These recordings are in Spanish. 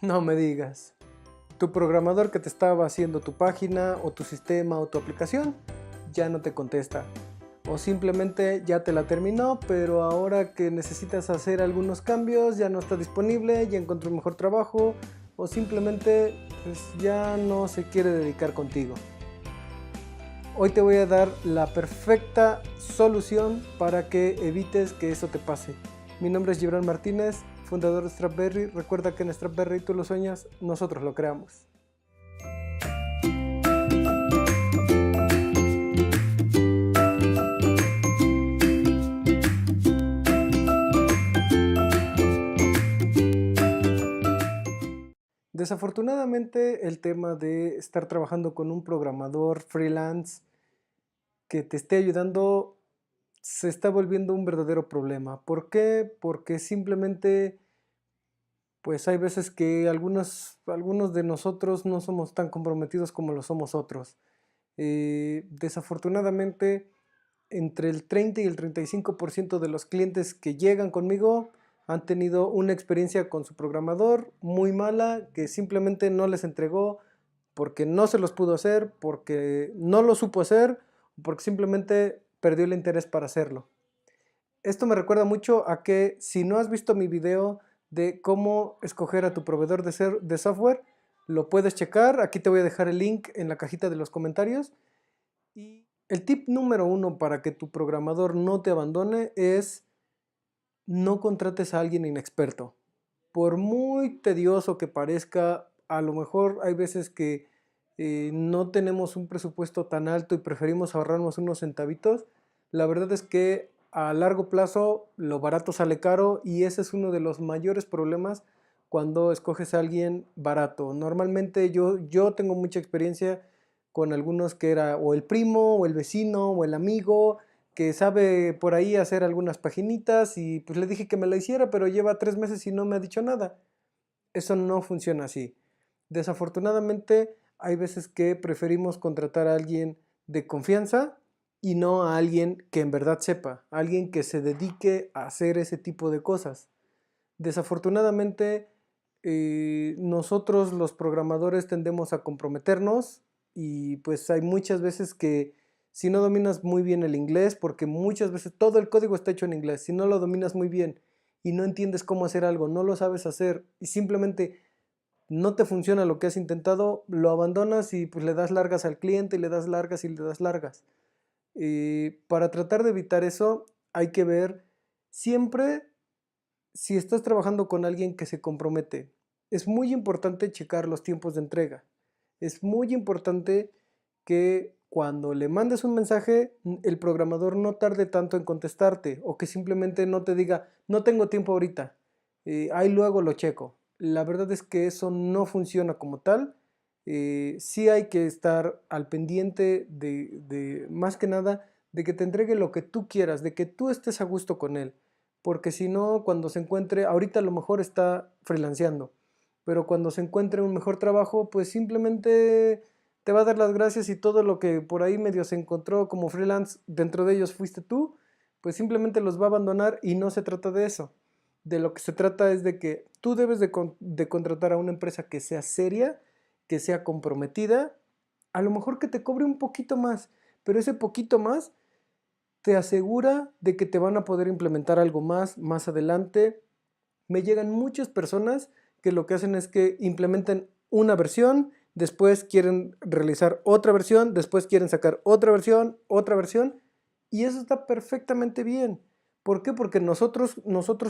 No me digas. Tu programador que te estaba haciendo tu página o tu sistema o tu aplicación ya no te contesta. O simplemente ya te la terminó, pero ahora que necesitas hacer algunos cambios ya no está disponible, ya encontró un mejor trabajo o simplemente pues, ya no se quiere dedicar contigo. Hoy te voy a dar la perfecta solución para que evites que eso te pase. Mi nombre es Gibran Martínez, fundador de Strawberry. Recuerda que en Strawberry tú lo sueñas, nosotros lo creamos. Desafortunadamente, el tema de estar trabajando con un programador freelance que te esté ayudando se está volviendo un verdadero problema. ¿Por qué? Porque simplemente, pues hay veces que algunos de nosotros no somos tan comprometidos como lo somos otros. Desafortunadamente, entre el 30 y el 35% de los clientes que llegan conmigo han tenido una experiencia con su programador muy mala, que simplemente no les entregó porque no se los pudo hacer, porque no lo supo hacer, porque simplemente perdió el interés para hacerlo. Esto me recuerda mucho a que si no has visto mi video de cómo escoger a tu proveedor de software, lo puedes checar. Aquí te voy a dejar el link en la cajita de los comentarios. Y el tip número 1 para que tu programador no te abandone es no contrates a alguien inexperto. Por muy tedioso que parezca, a lo mejor hay veces que no tenemos un presupuesto tan alto y preferimos ahorrarnos unos centavitos. La verdad es que a largo plazo lo barato sale caro y ese es uno de los mayores problemas cuando escoges a alguien barato. Normalmente yo tengo mucha experiencia con algunos que era o el primo o el vecino o el amigo que sabe por ahí hacer algunas paginitas y pues le dije que me la hiciera, pero lleva 3 meses y no me ha dicho nada. Eso no funciona así. Desafortunadamente hay veces que preferimos contratar a alguien de confianza y no a alguien que en verdad sepa, a alguien que se dedique a hacer ese tipo de cosas. Desafortunadamente nosotros los programadores tendemos a comprometernos y pues hay muchas veces que si no dominas muy bien el inglés, porque muchas veces todo el código está hecho en inglés, si no lo dominas muy bien y no entiendes cómo hacer algo, no lo sabes hacer y simplemente no te funciona lo que has intentado, lo abandonas y pues le das largas al cliente y le das largas y le das largas. Para tratar de evitar eso hay que ver siempre si estás trabajando con alguien que se compromete. Es muy importante checar los tiempos de entrega. Es muy importante que cuando le mandes un mensaje, el programador no tarde tanto en contestarte o que simplemente no te diga, no tengo tiempo ahorita, ahí luego lo checo. La verdad es que eso no funciona como tal. Sí hay que estar al pendiente más que nada, de que te entregue lo que tú quieras, de que tú estés a gusto con él. Porque si no, cuando se encuentre, ahorita a lo mejor está freelanceando, pero cuando se encuentre un mejor trabajo, pues simplemente te va a dar las gracias y todo lo que por ahí medio se encontró como freelance, dentro de ellos fuiste tú, pues simplemente los va a abandonar y no se trata de eso. De lo que se trata es de que tú debes de contratar a una empresa que sea seria, que sea comprometida, a lo mejor que te cobre un poquito más, pero ese poquito más te asegura de que te van a poder implementar algo más adelante. Me llegan muchas personas que lo que hacen es que implementan una versión, después quieren realizar otra versión, después quieren sacar otra versión, y eso está perfectamente bien. ¿Por qué? Porque nosotros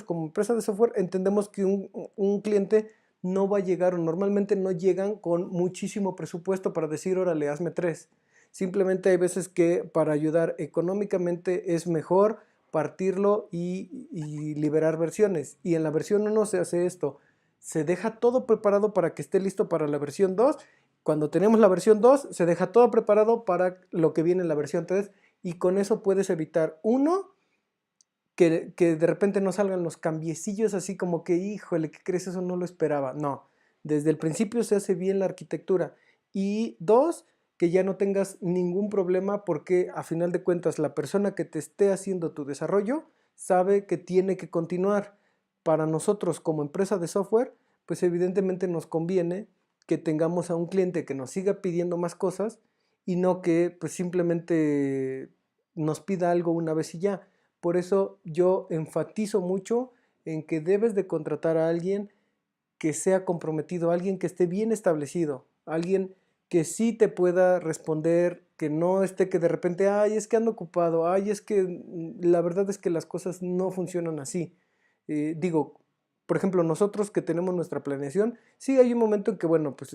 como empresa de software entendemos que un cliente no va a llegar o normalmente no llegan con muchísimo presupuesto para decir, órale, hazme 3. Simplemente hay veces que para ayudar económicamente es mejor partirlo y liberar versiones. Y en la versión 1 se hace esto. Se deja todo preparado para que esté listo para la versión 2. Cuando tenemos la versión 2, se deja todo preparado para lo que viene en la versión 3. Y con eso puedes evitar, uno, que de repente no salgan los cambiecillos así como que, híjole, ¿qué crees? Eso no lo esperaba. No, desde el principio se hace bien la arquitectura. Y dos, que ya no tengas ningún problema porque a final de cuentas la persona que te esté haciendo tu desarrollo sabe que tiene que continuar. Para nosotros como empresa de software, pues evidentemente nos conviene que tengamos a un cliente que nos siga pidiendo más cosas y no que pues simplemente nos pida algo una vez y ya. Por eso yo enfatizo mucho en que debes de contratar a alguien que sea comprometido, alguien que esté bien establecido, alguien que sí te pueda responder, que no esté que de repente, ay, es que ando ocupado, ay, es que la verdad es que las cosas no funcionan así. Digo, por ejemplo, nosotros que tenemos nuestra planeación, sí hay un momento en que, bueno, pues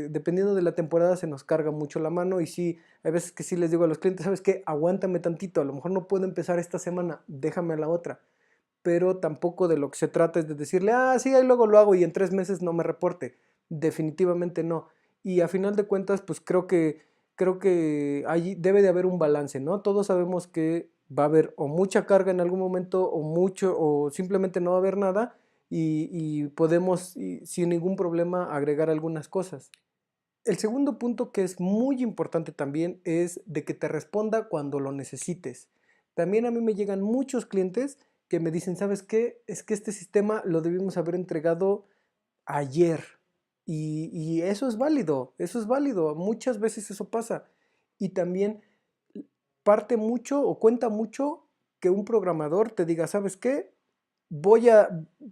dependiendo de la temporada se nos carga mucho la mano y sí, hay veces que sí les digo a los clientes, ¿sabes qué? Aguántame tantito, a lo mejor no puedo empezar esta semana, déjame a la otra, pero tampoco de lo que se trata es de decirle, ah, sí, ahí luego lo hago y en 3 meses no me reporte. Definitivamente no. Y a final de cuentas, pues creo que allí debe de haber un balance, ¿no? Todos sabemos que va a haber o mucha carga en algún momento o mucho o simplemente no va a haber nada y podemos sin ningún problema agregar algunas cosas. El segundo punto que es muy importante también es de que te responda cuando lo necesites. También a mí me llegan muchos clientes que me dicen, ¿sabes qué? Es que este sistema lo debimos haber entregado ayer. Y eso es válido, eso es válido. Muchas veces eso pasa. Y también parte mucho o cuenta mucho que un programador te diga, ¿sabes qué? Voy a,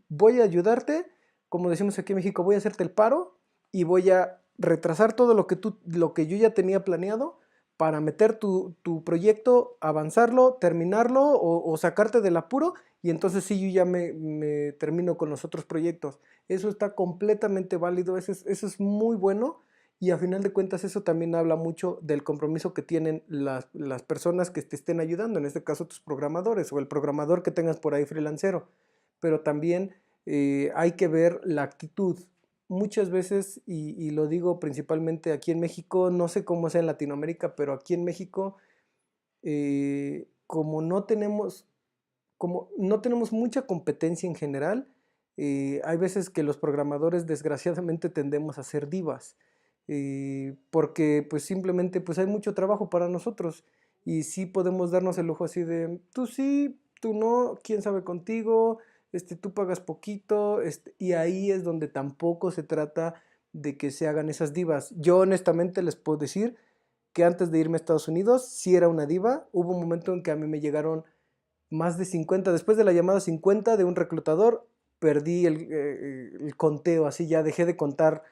voy a ayudarte, como decimos aquí en México, voy a hacerte el paro y voy a retrasar todo lo que yo ya tenía planeado para meter tu proyecto, avanzarlo, terminarlo o sacarte del apuro y entonces sí yo ya me termino con los otros proyectos. Eso está completamente válido, eso es muy bueno y a final de cuentas eso también habla mucho del compromiso que tienen las personas que te estén ayudando, en este caso tus programadores o el programador que tengas por ahí freelancero, pero también hay que ver la actitud. Muchas veces, y lo digo principalmente aquí en México, no sé cómo sea en Latinoamérica, pero aquí en México, como no tenemos mucha competencia en general, hay veces que los programadores desgraciadamente tendemos a ser divas, porque pues simplemente pues hay mucho trabajo para nosotros y sí podemos darnos el lujo así de, tú sí, tú no, quién sabe contigo, tú pagas poquito, y ahí es donde tampoco se trata de que se hagan esas divas. Yo honestamente les puedo decir que antes de irme a Estados Unidos, sí era una diva, hubo un momento en que a mí me llegaron más de 50, después de la llamada 50 de un reclutador, perdí el conteo, así ya dejé de contar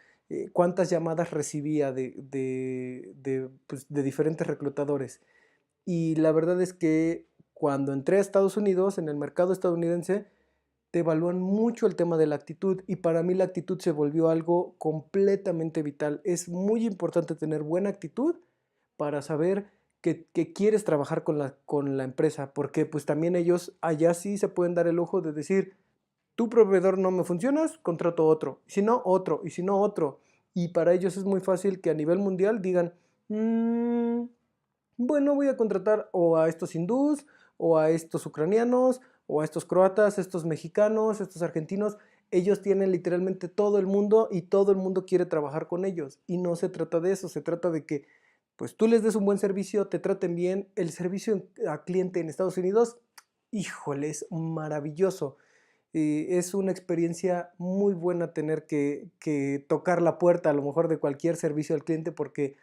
cuántas llamadas recibía pues, de diferentes reclutadores. Y la verdad es que cuando entré a Estados Unidos, en el mercado estadounidense, te evalúan mucho el tema de la actitud y para mí la actitud se volvió algo completamente vital. Es muy importante tener buena actitud para saber que quieres trabajar con la empresa, porque pues también ellos allá sí se pueden dar el lujo de decir, tu proveedor no me funcionas, contrato otro, si no otro, y si no otro. Y para ellos es muy fácil que a nivel mundial digan, "Mm, bueno, voy a contratar o a estos hindús, o a estos ucranianos, o a estos croatas, estos mexicanos, estos argentinos. Ellos tienen literalmente todo el mundo y todo el mundo quiere trabajar con ellos. Y no se trata de eso, se trata de que pues tú les des un buen servicio, te traten bien. El servicio a cliente en Estados Unidos, híjole, es maravilloso. Es una experiencia muy buena tener que tocar la puerta a lo mejor de cualquier servicio al cliente porque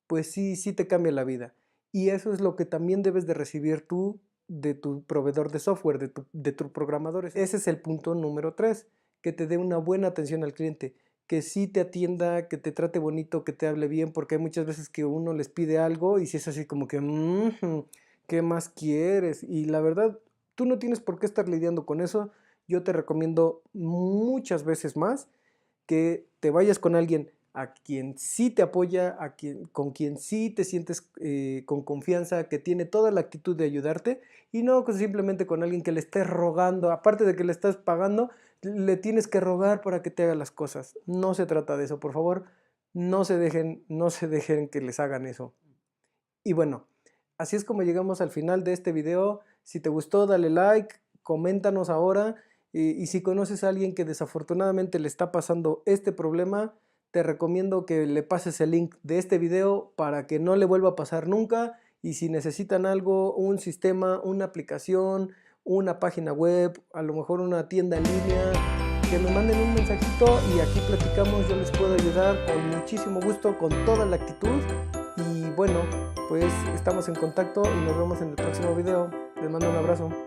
pues sí, sí te cambia la vida. Y eso es lo que también debes de recibir tú de tu proveedor de software, de tu programador. Ese es el punto número 3, que te dé una buena atención al cliente, que sí te atienda, que te trate bonito, que te hable bien, porque hay muchas veces que uno les pide algo y si es así como que, ¿qué más quieres? Y la verdad, tú no tienes por qué estar lidiando con eso. Yo te recomiendo muchas veces más que te vayas con alguien a quien sí te apoya, con quien sí te sientes con confianza, que tiene toda la actitud de ayudarte y no simplemente con alguien que le estés rogando, aparte de que le estás pagando, le tienes que rogar para que te haga las cosas. No se trata de eso, por favor, no se dejen que les hagan eso. Y bueno, así es como llegamos al final de este video. Si te gustó, dale like, coméntanos ahora. Y si conoces a alguien que desafortunadamente le está pasando este problema, te recomiendo que le pases el link de este video para que no le vuelva a pasar nunca. Y si necesitan algo, un sistema, una aplicación, una página web, a lo mejor una tienda en línea, que me manden un mensajito y aquí platicamos. Yo les puedo ayudar con muchísimo gusto, con toda la actitud. Y bueno, pues estamos en contacto y nos vemos en el próximo video. Les mando un abrazo.